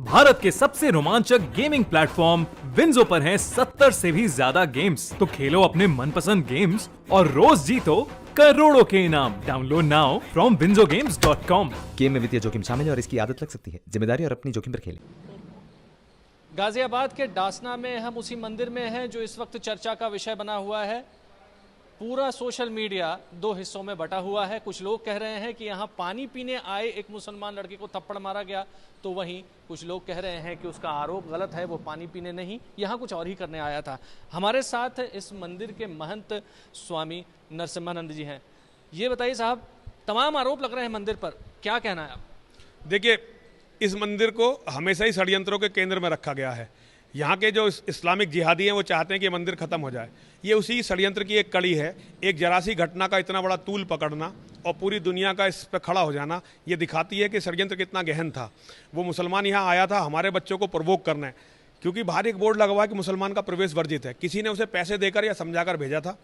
भारत के सबसे रोमांचक गेमिंग प्लेटफॉर्म विंजो पर हैं 70 से भी ज्यादा गेम्स। तो खेलो अपने मनपसंद गेम्स और रोज जीतो करोड़ों के इनाम। Download now from winzogames.com। Game में वित्तीय जोखिम शामिल है और इसकी आदत लग सकती है। जिम्मेदारी और अपनी जोखिम पर खेलें। गाजियाबाद के डासना में हम उसी मंदिर में हैं जो इस वक्त चर्चा का विषय बना हुआ है। पूरा सोशल मीडिया दो हिस्सों में बटा हुआ है। कुछ लोग कह रहे हैं कि यहाँ पानी पीने आए एक मुसलमान लड़के को थप्पड़ मारा गया, तो वहीं कुछ लोग कह रहे हैं कि उसका आरोप गलत है, वो पानी पीने नहीं, यहाँ कुछ और ही करने आया था। हमारे साथ इस मंदिर के महंत स्वामी नरसिम्हानंद जी हैं। ये बताइए साहब, तमाम आरोप लग रहे हैं मंदिर पर, क्या कहना है आप? देखिए, इस मंदिर को हमेशा ही षड्यंत्रों के केंद्र में रखा गया है। यहाँ के जो इस्लामिक जिहादी हैं वो चाहते हैं कि ये मंदिर खत्म हो जाए। ये उसी षड्यंत्र की एक कड़ी है। एक जरा सी घटना का इतना बड़ा तूल पकड़ना और पूरी दुनिया का इस पर खड़ा हो जाना, ये दिखाती है कि षड्यंत्र कितना गहन था। वो मुसलमान यहाँ आया था हमारे बच्चों को प्रोवोक करने, क्योंकि बाहर एक बोर्ड लगा हुआ है कि मुसलमान का प्रवेश वर्जित है। किसी ने उसे पैसे देकर या समझाकर भेजा था।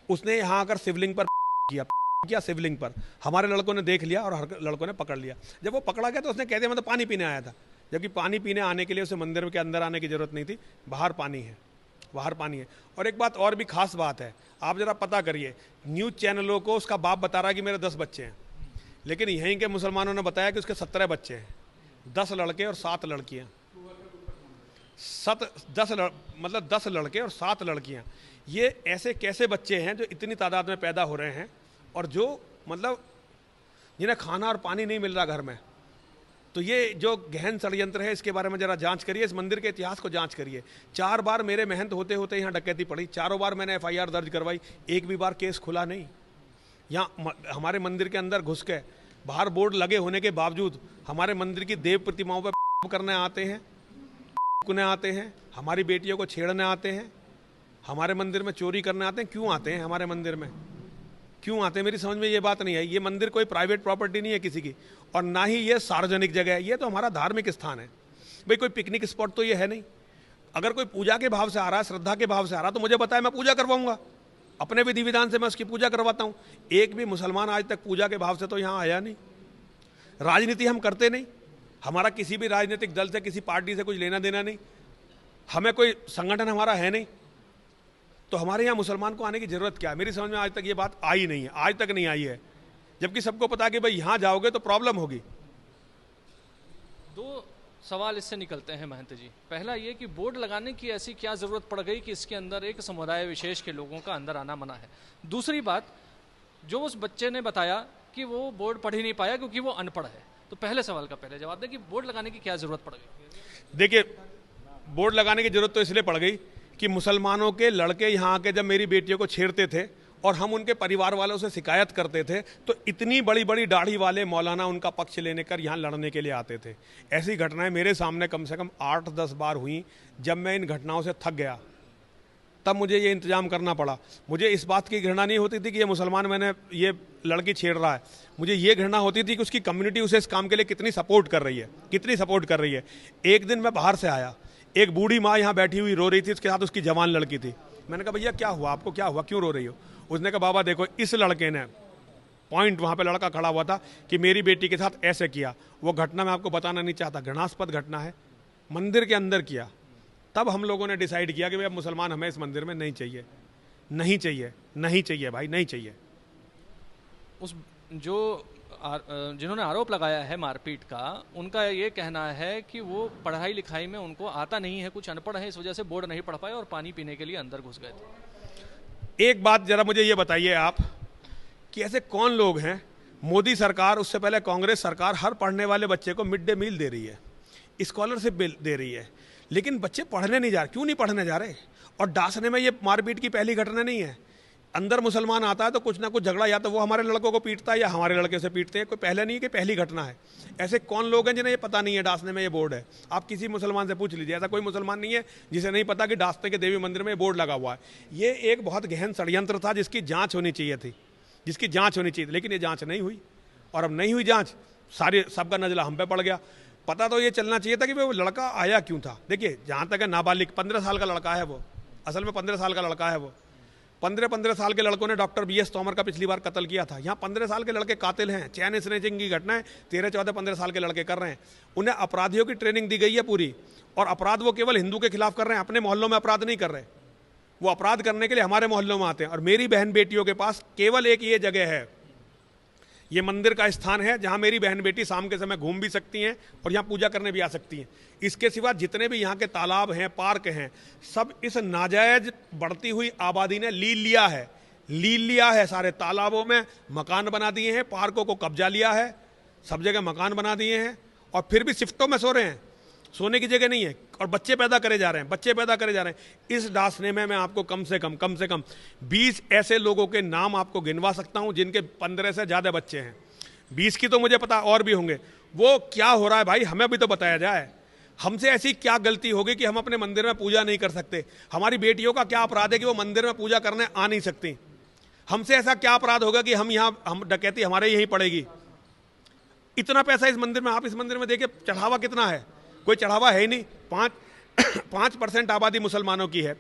उसने यहाँ आकर शिवलिंग पर किया शिवलिंग पर। हमारे लड़कों ने देख लिया और हर लड़कों ने पकड़ लिया। जब वो पकड़ा गया तो उसने कह दिया मैं तो पानी पीने आया था, जबकि पानी पीने आने के लिए उसे मंदिर के अंदर आने की जरूरत नहीं थी। बाहर पानी है, बाहर पानी है। और एक बात और भी खास बात है, आप जरा पता करिए, न्यूज़ चैनलों को उसका बाप बता रहा है कि मेरे 10 बच्चे हैं, लेकिन यहीं के मुसलमानों ने बताया कि उसके 17 बच्चे हैं, 10 लड़के और 7 लड़कियाँ। 10 लड़के और 7 लड़कियाँ। ये ऐसे कैसे बच्चे हैं जो इतनी तादाद में पैदा हो रहे हैं और जो मतलब जिन्हें खाना और पानी नहीं मिल रहा घर में? तो ये जो गहन षड्यंत्र है, इसके बारे में जरा जांच करिए। इस मंदिर के इतिहास को जांच करिए। 4 बार मेरे महंत होते होते यहाँ डकैती पड़ी, 4 बार मैंने FIR दर्ज करवाई, एक भी बार केस खुला नहीं। यहाँ हमारे मंदिर के अंदर घुस के बाहर बोर्ड लगे होने के बावजूद हमारे मंदिर की देव प्रतिमाओं पर करने आते हैं, हमारी बेटियों को छेड़ने आते हैं, हमारे मंदिर में चोरी करने आते हैं। क्यों आते हैं हमारे मंदिर में, क्यों आते हैं? मेरी समझ में ये बात नहीं आई। ये मंदिर कोई प्राइवेट प्रॉपर्टी नहीं है किसी की, और ना ही ये सार्वजनिक जगह है। ये तो हमारा धार्मिक स्थान है भाई, कोई पिकनिक स्पॉट तो ये है नहीं। अगर कोई पूजा के भाव से आ रहा है, श्रद्धा के भाव से आ रहा है, तो मुझे बताए, मैं पूजा करवाऊंगा। अपने विधि विधान से मैं उसकी पूजा करवाता हूँ। एक भी मुसलमान आज तक पूजा के भाव से तो यहाँ आया नहीं। राजनीति हम करते नहीं, हमारा किसी भी राजनीतिक दल से, किसी पार्टी से कुछ लेना देना नहीं, हमें कोई संगठन हमारा है नहीं, तो हमारे यहाँ मुसलमान को आने की जरूरत क्या है? मेरी समझ में आज तक ये बात आई नहीं है, आज तक नहीं आई है, जबकि सबको पता है कि भाई यहाँ जाओगे तो प्रॉब्लम होगी। 2 सवाल इससे निकलते हैं महंत जी। पहला ये कि बोर्ड लगाने की ऐसी क्या जरूरत पड़ गई कि इसके अंदर एक समुदाय विशेष के लोगों का अंदर आना मना है? दूसरी बात, जो उस बच्चे ने बताया कि वो बोर्ड पढ़ ही नहीं पाया क्योंकि वो अनपढ़ है, तो पहले सवाल का पहले जवाब दें कि बोर्ड लगाने की क्या जरूरत पड़ गई? देखिए, बोर्ड लगाने की जरूरत तो इसलिए पड़ गई कि मुसलमानों के लड़के यहाँ आके जब मेरी बेटियों को छेड़ते थे और हम उनके परिवार वालों से शिकायत करते थे, तो इतनी बड़ी बड़ी दाढ़ी वाले मौलाना उनका पक्ष लेने कर यहाँ लड़ने के लिए आते थे। ऐसी घटनाएं मेरे सामने कम से कम 8-10 बार हुई। जब मैं इन घटनाओं से थक गया, तब मुझे ये इंतजाम करना पड़ा। मुझे इस बात की घृणा नहीं होती थी कि ये मुसलमान मैंने ये लड़की छेड़ रहा है, मुझे ये घृणा होती थी कि उसकी कम्युनिटी उसे इस काम के लिए कितनी सपोर्ट कर रही है। एक दिन मैं बाहर से आया, एक बूढ़ी माँ यहाँ बैठी हुई रो रही थी, उसके साथ उसकी जवान लड़की थी। मैंने कहा भैया क्या हुआ आपको, क्या हुआ, क्यों रो रही हो? उसने कहा बाबा देखो, इस लड़के ने, पॉइंट वहाँ पे लड़का खड़ा हुआ था, कि मेरी बेटी के साथ ऐसे किया। वो घटना मैं आपको बताना नहीं चाहता, घृणास्पद घटना है, मंदिर के अंदर किया। तब हम लोगों ने डिसाइड किया कि भाई अब मुसलमान हमें इस मंदिर में नहीं चाहिए, नहीं चाहिए, नहीं चाहिए भाई, नहीं चाहिए। उस जो जिन्होंने आरोप लगाया है मारपीट का, उनका ये कहना है कि वो पढ़ाई लिखाई में उनको आता नहीं है, कुछ अनपढ़ है, इस वजह से बोर्ड नहीं पढ़ पाए और पानी पीने के लिए अंदर घुस गए थे। एक बात जरा मुझे ये बताइए आप कि ऐसे कौन लोग हैं? मोदी सरकार, उससे पहले कांग्रेस सरकार, हर पढ़ने वाले बच्चे को मिड डे मील दे रही है, स्कॉलरशिप दे रही है, लेकिन बच्चे पढ़ने नहीं जा रहे। क्यों नहीं पढ़ने जा रहे? और डासने में ये मारपीट की पहली घटना नहीं है। अंदर मुसलमान आता है तो कुछ ना कुछ झगड़ा, या तो वो हमारे लड़कों को पीटता है या हमारे लड़के से पीटते हैं। कोई पहले नहीं है कि पहली घटना है। ऐसे कौन लोग हैं जिन्हें ये पता नहीं है डासने में ये बोर्ड है? आप किसी मुसलमान से पूछ लीजिए, ऐसा कोई मुसलमान नहीं है जिसे नहीं पता कि डासने के देवी मंदिर में ये बोर्ड लगा हुआ है। ये एक बहुत गहन षड्यंत्र था जिसकी जाँच होनी चाहिए थी, लेकिन ये जाँच नहीं हुई। और अब नहीं हुई जाँच, सबका नजला हम पे पड़ गया। पता तो ये चलना चाहिए था कि वो लड़का आया क्यों था। देखिए, जहाँ तक है नाबालिग 15 साल का लड़का है वो, असल में 15 साल का लड़का है वो। 15-15 साल के लड़कों ने डॉक्टर BS तोमर का पिछली बार कत्ल किया था। यहाँ 15 साल के लड़के कातिल हैं। चैन स्नैचिंग की घटनाएं 13-14-15 साल के लड़के कर रहे हैं। उन्हें अपराधियों की ट्रेनिंग दी गई है पूरी, और अपराध वो केवल हिंदू के खिलाफ कर रहे हैं, अपने मोहल्लों में अपराध नहीं कर रहे। वो अपराध करने के लिए हमारे मोहल्लों में आते हैं। और मेरी बहन बेटियों के पास केवल एक ये जगह है, ये मंदिर का स्थान है जहां मेरी बहन बेटी शाम के समय घूम भी सकती हैं और यहाँ पूजा करने भी आ सकती हैं। इसके सिवा जितने भी यहाँ के तालाब हैं, पार्क हैं, सब इस नाजायज बढ़ती हुई आबादी ने लील लिया है। सारे तालाबों में मकान बना दिए हैं, पार्कों को कब्जा लिया है, सब जगह मकान बना दिए हैं, और फिर भी शिफ्टों में सो रहे हैं। सोने की जगह नहीं है, और बच्चे पैदा करे जा रहे हैं। इस डासने में मैं आपको कम से कम 20 ऐसे लोगों के नाम आपको गिनवा सकता हूं जिनके 15 से ज़्यादा बच्चे हैं। 20 की तो मुझे पता, और भी होंगे। वो क्या हो रहा है भाई, हमें भी तो बताया जाए। हमसे ऐसी क्या गलती होगी कि हम अपने मंदिर में पूजा नहीं कर सकते? हमारी बेटियों का क्या अपराध है कि वो मंदिर में पूजा करने आ नहीं सकती? हमसे ऐसा क्या अपराध होगा कि हम डकैती हमारे यहीं पड़ेगी? इतना पैसा इस मंदिर में, आप इस मंदिर में देखिए चढ़ावा कितना है। कोई चढ़ावा है ही नहीं। 5% आबादी मुसलमानों की है,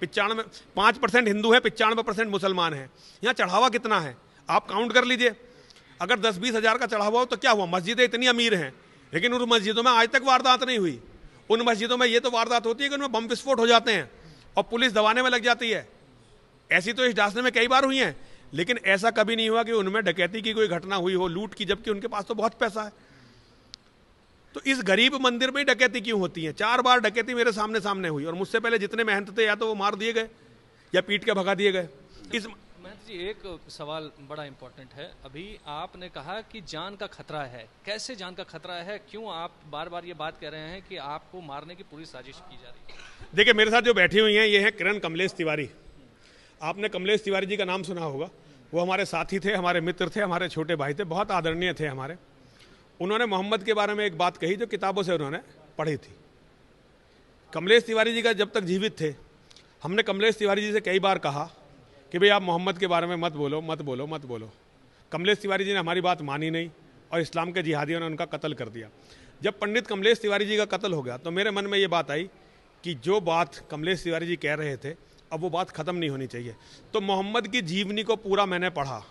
5% हिंदू है, 95% मुसलमान है। यहाँ चढ़ावा कितना है आप काउंट कर लीजिए। अगर 10-20 हज़ार का चढ़ावा हो तो क्या हुआ? मस्जिदें इतनी अमीर हैं, लेकिन उन मस्जिदों में आज तक वारदात नहीं हुई। उन मस्जिदों में ये तो वारदात होती है कि उनमें बम विस्फोट हो जाते हैं और पुलिस दबाने में लग जाती है। ऐसी तो इस डासने में कई बार हुई हैं, लेकिन ऐसा कभी नहीं हुआ कि उनमें डकैती की कोई घटना हुई हो, लूट की, जबकि उनके पास तो बहुत पैसा है। तो इस गरीब मंदिर में डकैती क्यों होती है? 4 बार डकैती मेरे सामने हुई, और मुझसे पहले जितने महंत थे या तो वो मार दिए गए या पीट के भगा दिए गए। इस महंत जी, एक सवाल बड़ा इंपॉर्टेंट है। अभी आपने कहा कि जान का खतरा है। कैसे जान का खतरा है? क्यों आप बार बार ये बात कह रहे हैं कि आपको मारने की पूरी साजिश की जा रही है? देखिए, मेरे साथ जो बैठी हुई हैं ये हैं किरण कमलेश तिवारी। आपने कमलेश तिवारी जी का नाम सुना होगा। वो हमारे साथी थे, हमारे मित्र थे, हमारे छोटे भाई थे, बहुत आदरणीय थे हमारे। उन्होंने मोहम्मद के बारे में एक बात कही जो किताबों से उन्होंने पढ़ी थी। कमलेश तिवारी जी का जब तक जीवित थे, हमने कमलेश तिवारी जी से कई बार कहा कि भाई आप मोहम्मद के बारे में मत बोलो। कमलेश तिवारी जी ने हमारी बात मानी नहीं, और इस्लाम के जिहादियों ने उनका कत्ल कर दिया। जब पंडित कमलेश तिवारी जी का कत्ल हो गया तो मेरे मन में ये बात आई कि जो बात कमलेश तिवारी जी कह रहे थे, अब वो बात ख़त्म नहीं होनी चाहिए। तो मोहम्मद की जीवनी को पूरा मैंने पढ़ा,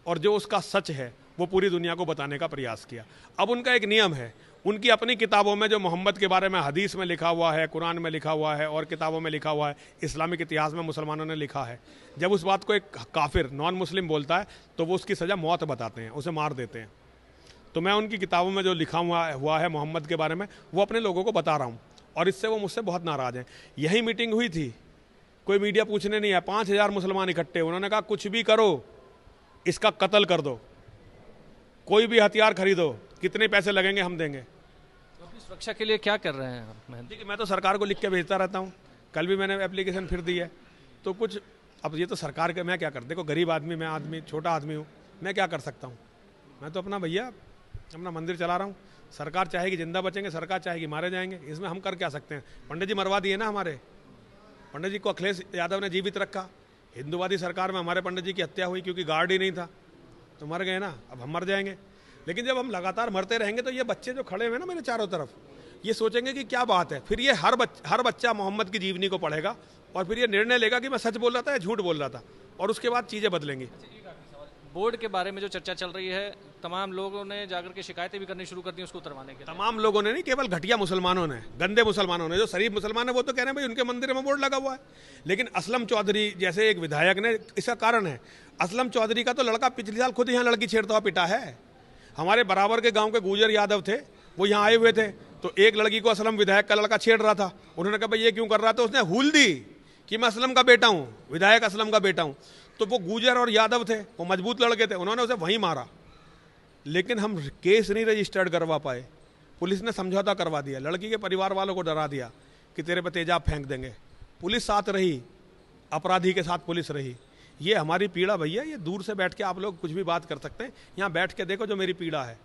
और जो उसका सच है वो पूरी दुनिया को बताने का प्रयास किया। अब उनका एक नियम है, उनकी अपनी किताबों में जो मोहम्मद के बारे में हदीस में लिखा हुआ है, कुरान में लिखा हुआ है, और किताबों में लिखा हुआ है, इस्लामिक इतिहास में मुसलमानों ने लिखा है, जब उस बात को एक काफिर नॉन मुस्लिम बोलता है तो वो उसकी सज़ा मौत बताते हैं, उसे मार देते हैं। तो मैं उनकी किताबों में जो लिखा हुआ है मोहम्मद के बारे में, वो अपने लोगों को बता रहा हूँ, और इससे वो मुझसे बहुत नाराज़ हैं। यही मीटिंग हुई थी, कोई मीडिया पूछने नहीं आया, 5000 मुसलमान इकट्ठे। उन्होंने कहा कुछ भी करो, इसका कत्ल कर दो, कोई भी हथियार खरीदो, कितने पैसे लगेंगे हम देंगे। तो अपनी सुरक्षा के लिए क्या कर रहे हैं आप महंत? देखिए, मैं तो सरकार को लिख के भेजता रहता हूँ। कल भी मैंने एप्लीकेशन फिर दी है। तो कुछ, अब ये तो सरकार के, मैं क्या कर, देखो गरीब आदमी, मैं छोटा आदमी हूँ, मैं क्या कर सकता हूँ? मैं तो अपना मंदिर चला रहा हूँ। सरकार चाहेगी जिंदा बचेंगे, सरकार चाहेगी मारे जाएंगे, इसमें हम कर क्या सकते हैं? पंडित जी मरवा दिए ना हमारे। पंडित जी को अखिलेश यादव ने जीवित रखा। हिंदूवादी सरकार में हमारे पंडित जी की हत्या हुई क्योंकि गार्ड ही नहीं था, तो मर गए ना। अब हम मर जाएंगे। लेकिन जब हम लगातार मरते रहेंगे तो ये बच्चे जो खड़े हुए ना मेरे चारों तरफ, ये सोचेंगे कि क्या बात है। फिर ये हर बच्चा मोहम्मद की जीवनी को पढ़ेगा, और फिर ये निर्णय लेगा कि मैं सच बोल रहा था या झूठ बोल रहा था, और उसके बाद चीज़ें बदलेंगी। बोर्ड के बारे में जो चर्चा चल रही है, तमाम लोगों ने जाकर के शिकायतें भी करनी शुरू कर दी उसको उतरवाने के लिए। तमाम लोगों ने नहीं, केवल घटिया मुसलमानों ने, गंदे मुसलमानों ने। जो शरीफ मुसलमान है वो तो कह रहे हैं भाई उनके मंदिर में बोर्ड लगा हुआ है, लेकिन असलम चौधरी जैसे एक विधायक ने, इसका कारण है, असलम चौधरी का तो लड़का पिछले साल खुद यहाँ लड़की छेड़ता हुआ पिटा है। हमारे बराबर के गाँव के गुजर यादव थे, वो यहाँ आए हुए थे, तो एक लड़की को असलम विधायक का लड़का छेड़ रहा था। उन्होंने कहा भाई ये क्यों कर रहा था? उसने हूल दी कि मैं असलम का बेटा हूँ, विधायक असलम का बेटा हूँ। तो वो गुजर और यादव थे, वो मजबूत लड़के थे, उन्होंने उसे वहीं मारा। लेकिन हम केस नहीं रजिस्टर्ड करवा पाए, पुलिस ने समझौता करवा दिया, लड़की के परिवार वालों को डरा दिया कि तेरे पे तेजाब फेंक देंगे। पुलिस साथ रही, अपराधी के साथ पुलिस रही। ये हमारी पीड़ा भैया, ये दूर से बैठ के आप लोग कुछ भी बात कर सकते हैं, यहाँ बैठ के देखो जो मेरी पीड़ा है,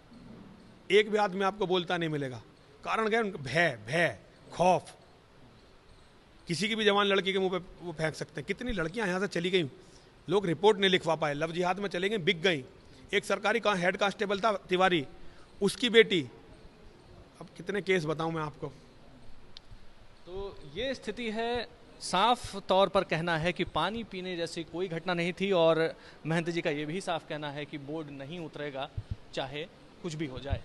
एक भी आदमी आपको बोलता नहीं मिलेगा। कारण क्या? भय, खौफ। किसी की भी जवान लड़की के मुंह पे वो फेंक सकते हैं। कितनी लड़कियां यहाँ से चली गई, लोग रिपोर्ट नहीं लिखवा पाए, लव जिहाद में चले गई, बिक गई। एक सरकारी हेड कांस्टेबल था तिवारी, उसकी बेटी। अब कितने केस बताऊं मैं आपको। तो ये स्थिति है साफ तौर पर कहना है कि पानी पीने जैसी कोई घटना नहीं थी और महंत जी का ये भी साफ कहना है कि बोर्ड नहीं उतरेगा चाहे कुछ भी हो जाए।